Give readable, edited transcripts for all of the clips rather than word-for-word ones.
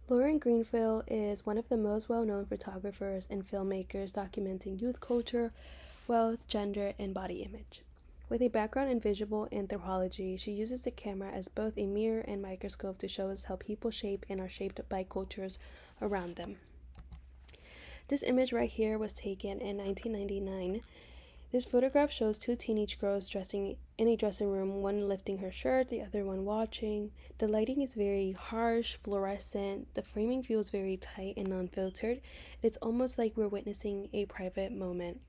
Lauren Greenfield is one of the most well known photographers and filmmakers documenting youth culture, wealth, gender, and body image. With a background in visual anthropology, she uses the camera as both a mirror and microscope to show us how people shape and are shaped by cultures around them. This image right here was taken in 1999. This photograph shows two teenage girls dressing in a dressing room, one lifting her shirt, the other one watching. The lighting is very harsh, fluorescent. The framing feels very tight and unfiltered. It's almost like we're witnessing a private moment.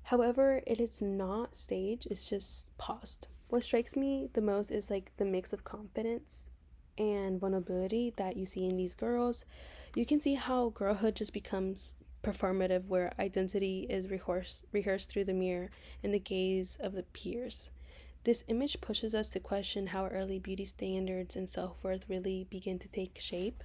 However, it is not staged, it's just paused. What strikes me the most is like the mix of confidence and vulnerability that you see in these girls. You can see how girlhood just becomes performative, where identity is rehearsed through the mirror and the gaze of the peers. This image pushes us to question how early beauty standards and self-worth really begin to take shape.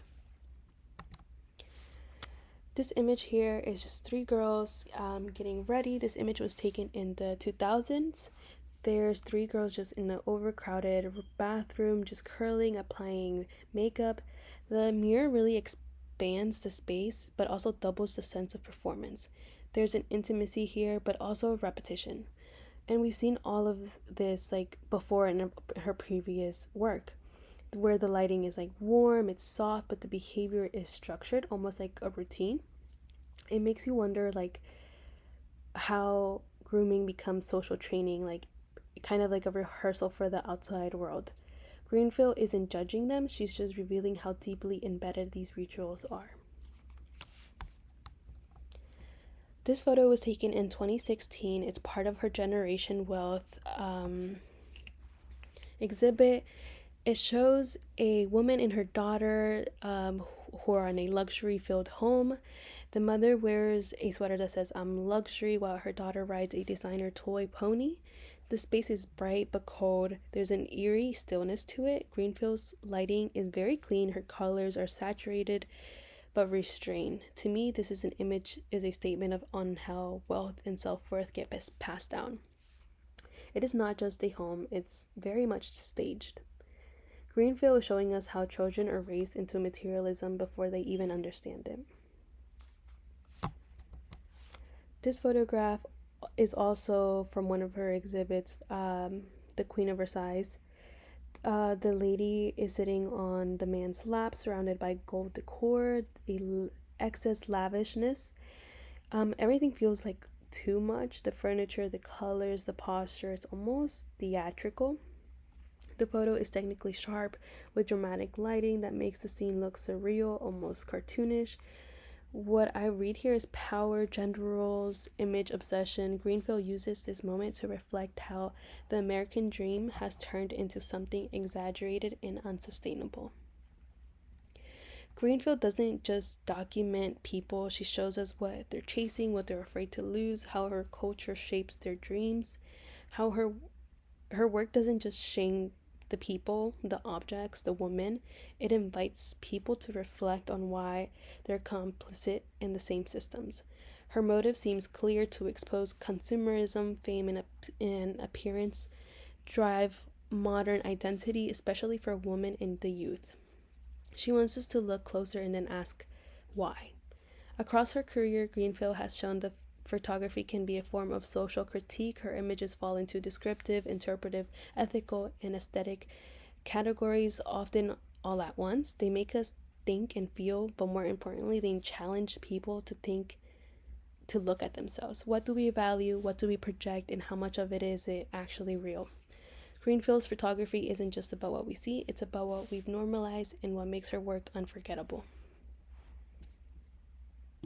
This image here is just three girls getting ready. This image was taken in the 2000s. There's three girls just in an overcrowded bathroom, just curling, applying makeup. The mirror really expands the space, but also doubles the sense of performance. There's an intimacy here, but also repetition. And we've seen all of this like before in her previous work, where the lighting is like warm, it's soft, but the behavior is structured, almost like a routine. It makes you wonder like how grooming becomes social training, like kind of like a rehearsal for the outside world. Greenfield isn't judging them, she's just revealing how deeply embedded these rituals are. This photo was taken in 2016. It's part of her Generation Wealth exhibit. It shows a woman and her daughter who are in a luxury filled home. The mother wears a sweater that says "I'm luxury" while her daughter rides a designer toy pony. The space is bright but cold. There's an eerie stillness to it. Greenfield's lighting is very clean. Her colors are saturated but restrained. To me, this is an image is a statement of on how wealth and self-worth get passed down. It is not just a home, it's very much staged. Greenfield is showing us how children are raised into materialism before they even understand it. This photograph is also from one of her exhibits, the Queen of Versailles. The lady is sitting on the man's lap, surrounded by gold decor, excess lavishness. Everything feels like too much. The furniture, the colors, the posture, it's almost theatrical. The photo is technically sharp with dramatic lighting that makes the scene look surreal, almost cartoonish. What I read here is power, gender roles, image obsession. Greenfield uses this moment to reflect how the American dream has turned into something exaggerated and unsustainable. Greenfield doesn't just document people, she shows us what they're chasing, what they're afraid to lose, how her culture shapes their dreams, how her work doesn't just shame the people, the objects, the women. It invites people to reflect on why they're complicit in the same systems. Her motive seems clear: to expose consumerism, fame, and appearance, drive modern identity, especially for women and the youth. She wants us to look closer and then ask why. Across her career, Greenfield has shown that photography can be a form of social critique. Her images fall into descriptive, interpretive, ethical, and aesthetic categories, often all at once. They make us think and feel, but more importantly, they challenge people to think, to look at themselves. What do we value? What do we project? And how much of it is it actually real? Greenfield's photography isn't just about what we see, it's about what we've normalized and what makes her work unforgettable.